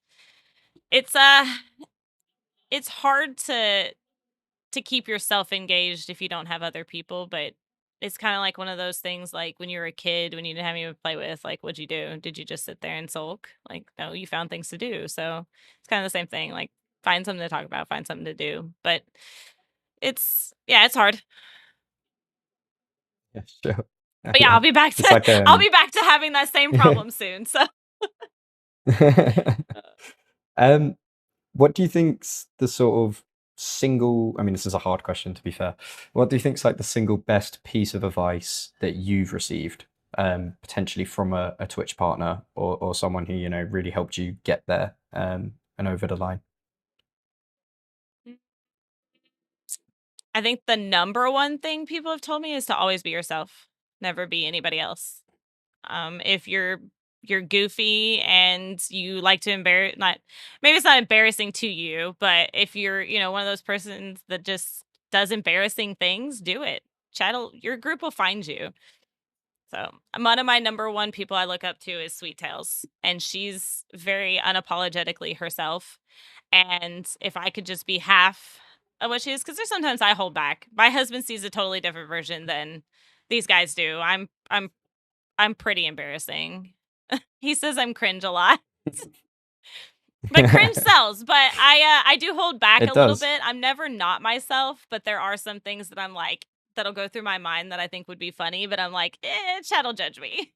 it's hard to keep yourself engaged if you don't have other people, but it's kind of like one of those things like when you were a kid, when you didn't have anyone to play with, like what'd you do? Did you just sit there and sulk? Like, no, you found things to do. So it's kind of the same thing. Like find something to talk about, find something to do. But yeah, it's hard. Yeah, sure. But yeah, Yeah. It's like I'll be back to having that same problem soon. So um, what do you think's the sort of single, I mean, this is a hard question to be fair. What do you think's like the single best piece of advice that you've received, potentially from a Twitch partner or someone who, really helped you get there, and over the line? I think the number one thing people have told me is to always be yourself, never be anybody else. If you're goofy and you like to embarrass, not maybe it's not embarrassing to you, but if you're one of those persons that just does embarrassing things, do it. Chat'll Your group will find you. So one of my number one people I look up to is Sweet Tails, and she's very unapologetically herself. And if I could just be half of what she is, because there's sometimes I hold back. My husband sees a totally different version than these guys do. I'm pretty embarrassing. He says I'm cringe a lot. But cringe sells, but I do hold back It a little does. bit. I'm never not myself, but there are some things that I'm like that'll go through my mind that I think would be funny, but I'm like, chat'll judge me.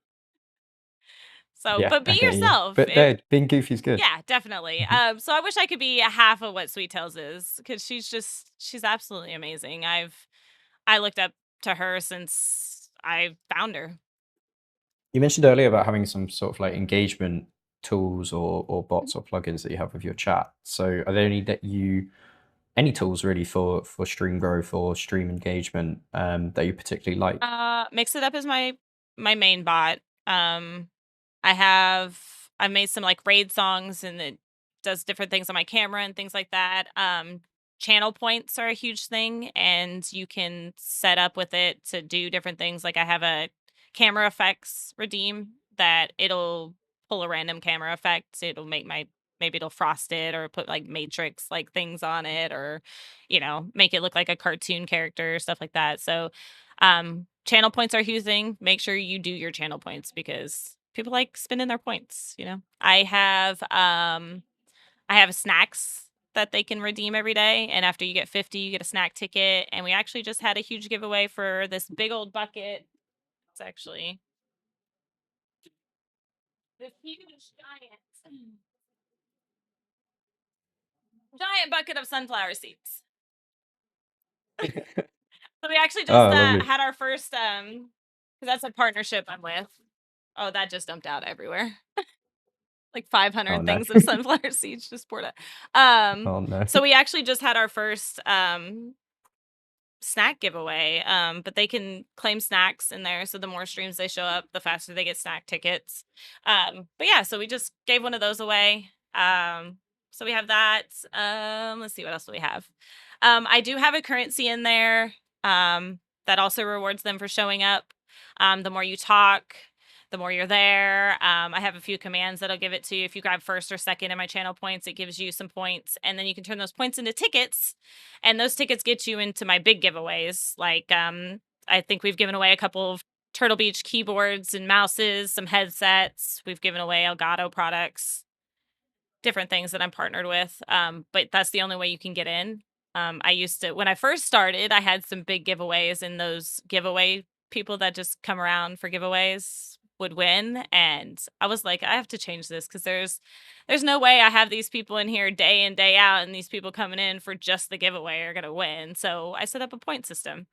So, Yeah, but I be hear you. yourself. But there, being goofy is good. Yeah, definitely. Mhm. So I wish I could be a half of what Sweet Tails is because she's absolutely amazing. I looked up to her since I found her. You mentioned earlier about having some sort of like engagement tools or bots or plugins that you have with your chat. So are there any tools really for stream growth or stream engagement, that you particularly like? Mix It Up is my main bot. I made some like raid songs and it does different things on my camera and things like that. Channel points are a huge thing, and you can set up with it to do different things. Like I have a camera effects redeem that it'll pull a random camera effect. It'll make maybe it'll frost it or put like matrix like things on it, or make it look like a cartoon character, stuff like that. So channel points are a huge thing. Make sure you do your channel points because people like spending their points. I have snacks that they can redeem every day, and after you get 50, you get a snack ticket, and we actually just had a huge giveaway for this big old bucket. It's actually this huge giant bucket of sunflower seeds. So we actually just Oh, lovely. had our first because that's a partnership I'm with. Oh, that just dumped out everywhere. Like Oh 500 no. things of sunflower seeds just poured out. Oh no. So we actually just had our first snack giveaway. But they can claim snacks in there, so the more streams they show up, the faster they get snack tickets. But yeah, so we just gave one of those away. So we have that. Let's see, what else do we have? I do have a currency in there that also rewards them for showing up. The more you talk, the more you're there. I have a few commands that'll give it to you. If you grab first or second in my channel points, it gives you some points, and then you can turn those points into tickets, and those tickets get you into my big giveaways. Like I think we've given away a couple of Turtle Beach keyboards and mouses, some headsets. We've given away Elgato products, different things that I'm partnered with. But that's the only way you can get in. I used to, when I first started, I had some big giveaways, and those giveaway people that just come around for giveaways, would win, and I was like, I have to change this because there's no way I have these people in here day in day out, and these people coming in for just the giveaway are gonna win. So I set up a point system.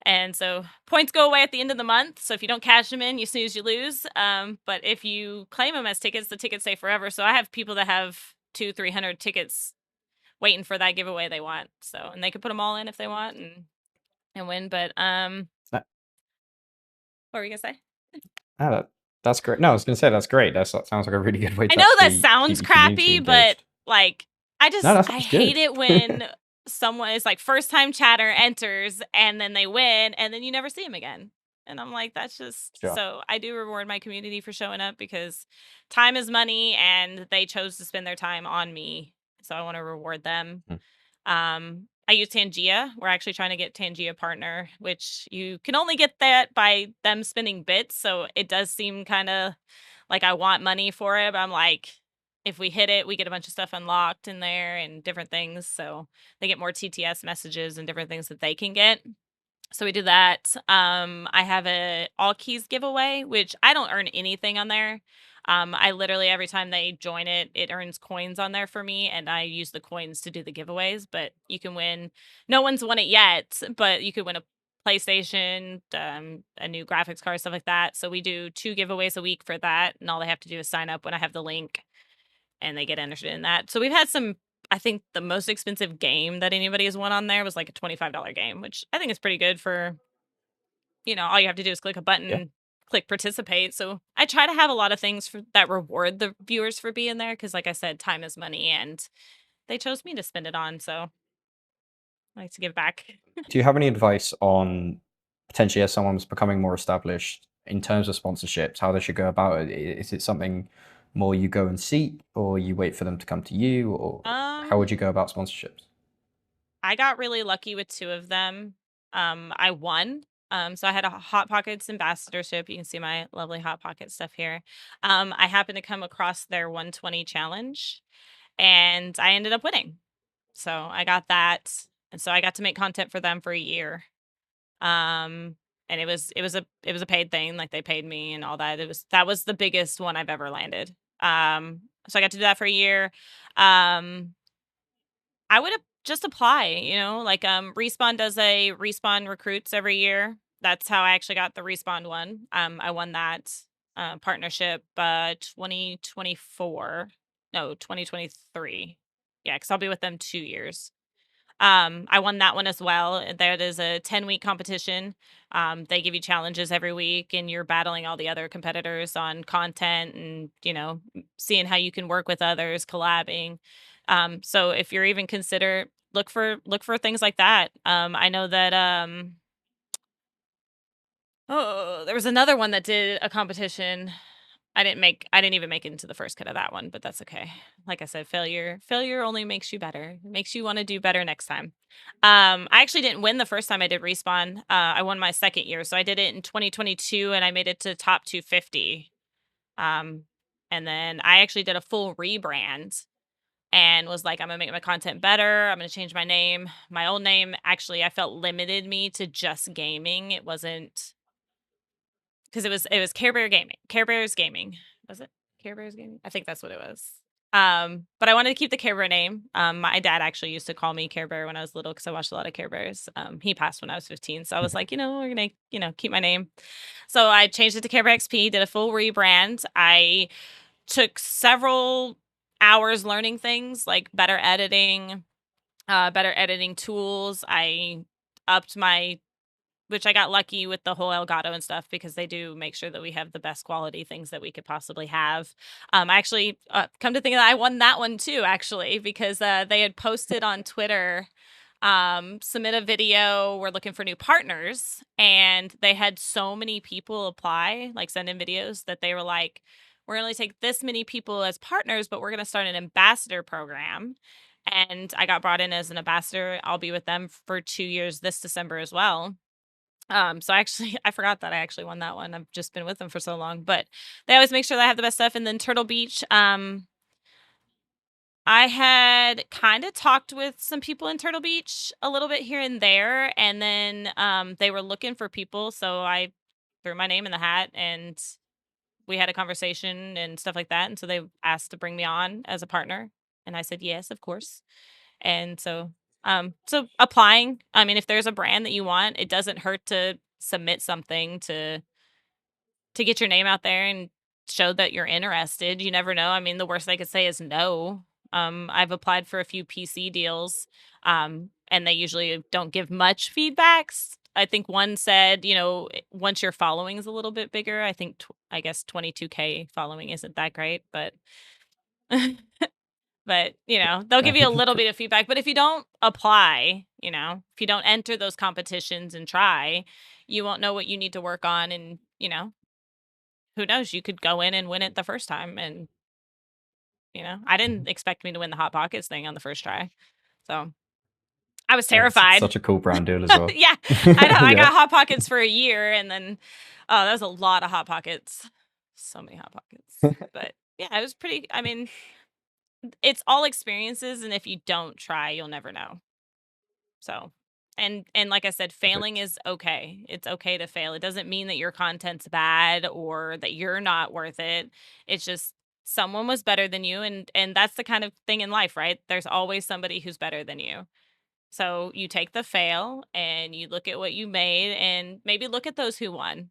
And so points go away at the end of the month. So if you don't cash them in, you snooze, you lose. But if you claim them as tickets, the tickets stay forever. So I have people that have 200-300 tickets waiting for that giveaway they want. So, and they could put them all in if they want and win. But That, what were you gonna say? that's great. No, I was going to say that's great. That sounds like a really good way I to know that actually keep sounds your community crappy, but engaged. like No, that I sounds hate good. it when someone is like first time chatter enters and then they win and then you never see them again. And I'm like, that's just Sure. so I do reward my community for showing up because time is money and they chose to spend their time on me. So I want to reward them. Mm. I use Tangia. We're actually trying to get Tangia partner, which you can only get that by them spending bits. So it does seem kind of like I want money for it, but I'm like, if we hit it, we get a bunch of stuff unlocked in there and different things. So they get more TTS messages and different things that they can get. So we do that. I have a all keys giveaway, which I don't earn anything on there. I literally every time they join it, it earns coins on there for me, and I use the coins to do the giveaways. But you can win. No one's won it yet, but you could win a PlayStation, a new graphics card, stuff like that. So we do 2 giveaways a week for that, and all they have to do is sign up when I have the link, and they get entered in that. So we've had some. I think the most expensive game that anybody has won on there was like a $25 game, which I think is pretty good for all you have to do is click a Yeah. button, click participate. So I try to have a lot of things that reward the viewers for being there because, like I said, time is money, and they chose me to spend it on. So I like to give back. Do you have any advice on potentially as someone's becoming more established in terms of sponsorships, how they should go about it? Is it something more you go and seek, or you wait for them to come to you, or how would Um, you go about sponsorships? I got really lucky with 2 of them. I won. So I had a Hot Pockets ambassadorship. You can see my lovely Hot Pocket stuff here. I happened to come across their 120 challenge, and I ended up winning. So I got that, and so I got to make content for them for a year. Um, and it was a paid thing, like, they paid me and all that. That was the biggest one I've ever landed. So I got to do that for a year. Um, I would just apply, like, Respawn does a Respawn recruits every year. That's how I actually got the Respawn one. I won that, partnership, 2024. No, 2023. Yeah, because 'cause I'll be with them 2 years. I won that one as well. That is a 10-week competition. They give you challenges every week, and you're battling all the other competitors on content and, seeing how you can work with others, collabing. So if you're even consider look for things like that. I know that oh, there was another one that did a competition. I didn't even make it into the first cut of that one, but that's okay. Like I said, failure only makes you better. It makes you want to do better next time. I actually didn't win the first time I did Respawn. I won my second year. So I did it in 2022 and I made it to top 250. Um, and then I actually did a full rebrand and was like, I'm gonna make my content better. I'm gonna change my name. My old name actually I felt limited me to just gaming. It wasn't because it was Care Bear Gaming. Care Bears Gaming. Was it? Care Bears Gaming? I think that's what it was. But I wanted to keep the Care Bear name. My dad actually used to call me Care Bear when I was little because I watched a lot of Care Bears. He passed when I was 15. So I was like, we're gonna, keep my name. So I changed it to KarebearXp, did a full rebrand. I took several hours learning things like better editing tools. I upped my which I got lucky with the whole Elgato and stuff because they do make sure that we have the best quality things that we could possibly have. I actually, come to think of that, I won that one too, actually, because they had posted on Twitter, submit a video. We're looking for new partners. And they had so many people apply, like send in videos, that they were like, we're going to take this many people as partners, but we're going to start an ambassador program. And I got brought in as an ambassador. I'll be with them for 2 years this December as well. So actually, I forgot that I actually won that one. I've just been with them for so long, but they always make sure that I have the best stuff. And then Turtle Beach, I had kind of talked with some people in Turtle Beach a little bit here and there, and then they were looking for people, so I threw my name in the hat, and we had a conversation and stuff like that, and so they asked to bring me on as a partner, and I said, "Yes, of course." And so applying, I mean, if there's a brand that you want, it doesn't hurt to submit something to get your name out there and show that you're interested. You never know. I mean, the worst they could say is no. I've applied for a few PC deals, and they usually don't give much feedbacks. I think one said, once your following is a little bit bigger, I guess 22K following isn't that great, but but they'll give you a little bit of feedback. But if you don't apply, if you don't enter those competitions and try, you won't know what you need to work on, and who knows? You could go in and win it the first time. And, I didn't expect me to win the Hot Pockets thing on the first try. So I was It's terrified. such a cool brand deal as well. Yeah, I know. I Yeah. got Hot Pockets for a year, and then, oh, that was a lot of Hot Pockets. So many Hot Pockets. But yeah, it was pretty, I mean, it's all experiences. And if you don't try, you'll never know. So, and like I said, failing Perfect. is okay. It's okay to fail. It doesn't mean that your content's bad or that you're not worth it. It's just someone was better than you, and that's the kind of thing in life, right? There's always somebody who's better than you. So, you take the fail and you look at what you made and maybe look at those who won,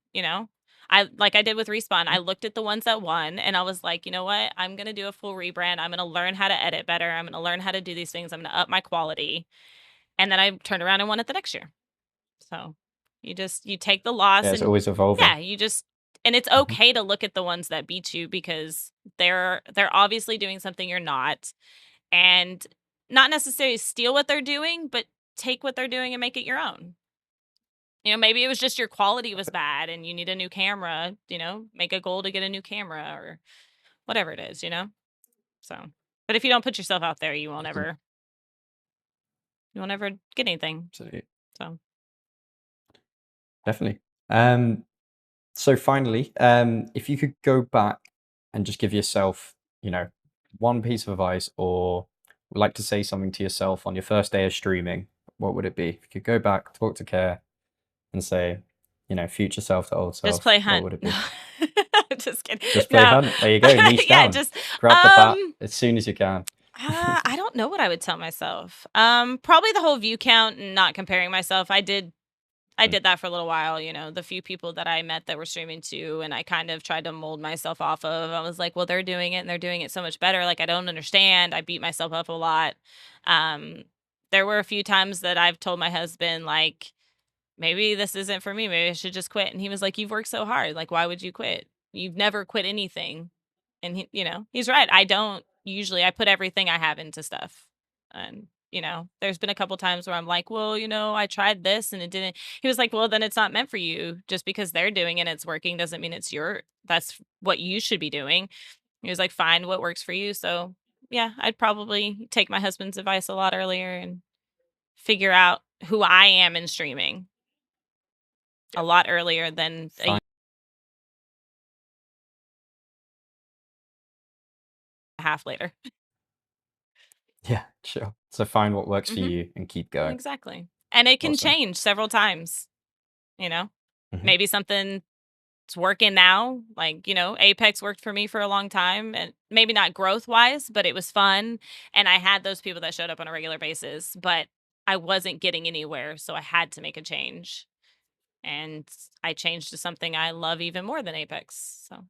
like I did with Respawn. I looked at the ones that won and I was like, "You know what? I'm going to do a full rebrand. I'm going to learn how to edit better. I'm going to learn how to do these things. I'm going to up my quality." And then I turned around and won it the next year. So, you take the loss Yeah, it's and always evolving. yeah, and it's Mhm. okay to look at the ones that beat you because they're obviously doing something you're not, and not necessarily steal what they're doing, but take what they're doing and make it your own. Maybe it was just your quality was bad and you need a new camera, make a goal to get a new camera or whatever it is. So, but if you don't put yourself out there, Awesome. you won't ever get anything. Absolutely. So, Definitely. So finally, if you could go back and just give yourself, one piece of advice or would like to say something to yourself on your first day of streaming, what would it be? If you could go back, talk to Care and say, future self to old just self, play what Hunt. would it No, be? just kidding. Just play No. Hunt. There you go. Niche Yeah, down. just Grab the bat um as soon as you can. I don't know what I would tell myself. Probably the whole view count and not comparing myself. I Mm. did that for a little while, the few people that I met that were streaming too, and I kind of tried to mold myself off of. I was like, well, they're doing it and they're doing it so much better. Like, I don't understand. I beat myself up a lot. Um, there were a few times that I've told my husband, like, maybe this isn't for me. Maybe I should just quit. And he was like, you've worked so hard. Like, why would you quit? You've never quit anything. And he's right. I don't usually, I put everything I have into stuff. And, there's been a couple times where I'm like, well, I tried this and it didn't. He was like, well, then it's not meant for you. Just because they're doing it and it's working doesn't mean that's what you should be doing. He was like, find what works for you. So yeah, I'd probably take my husband's advice a lot earlier and figure out who I am in streaming a Yeah. lot earlier than a year Fine. and a half later. Yeah, sure. So find what works for Hmm. you and keep going. Exactly. And it can Awesome. change several times, you know? Hmm. Maybe something's working now. Like, Apex worked for me for a long time and maybe not growth wise, but it was fun. And I had those people that showed up on a regular basis, but I wasn't getting anywhere. So I had to make a change. And I changed to something I love even more than Apex. So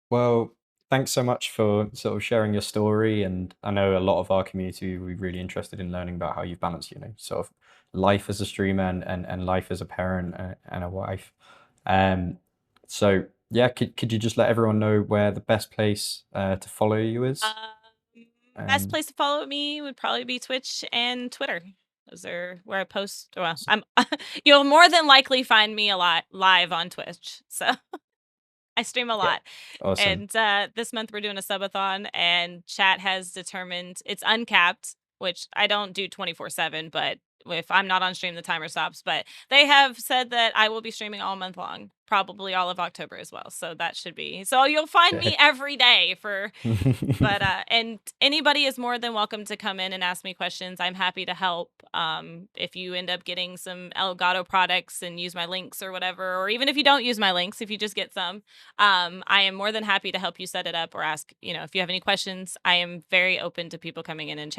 Well, thanks so much for sort of sharing your story. And I know a lot of our community will be really interested in learning about how you've balanced, sort of life as a streamer and life as a parent and a wife. Um, so yeah, could you just let everyone know where the best place to follow you is? best Um, place to follow me would probably be Twitch and Twitter. Those are where I post. Well, s- I'm you'll more than likely find me a lot live on Twitch. So I stream a yeah, lot. awesome. And this month we're doing a subathon and chat has determined it's uncapped, which I don't do 24/7, but if I'm not on stream the timer stops, but they have said that I will be streaming all month long, probably all of October as well. So that should be, so you'll find me Okay. every day for, but and anybody is more than welcome to come in and ask me questions. I'm happy to help. If you end up getting some Elgato products and use my links or whatever, or even if you don't use my links, if you just get some, I am more than happy to help you set it up or ask, if you have any questions. I am very open to people coming in and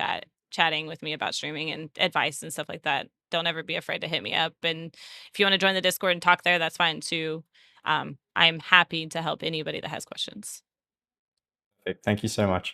chatting with me about streaming and advice and stuff like that. Don't ever be afraid to hit me up. And if you want to join the Discord and talk there, that's fine too. I'm happy to help anybody that has questions. Thank you so much.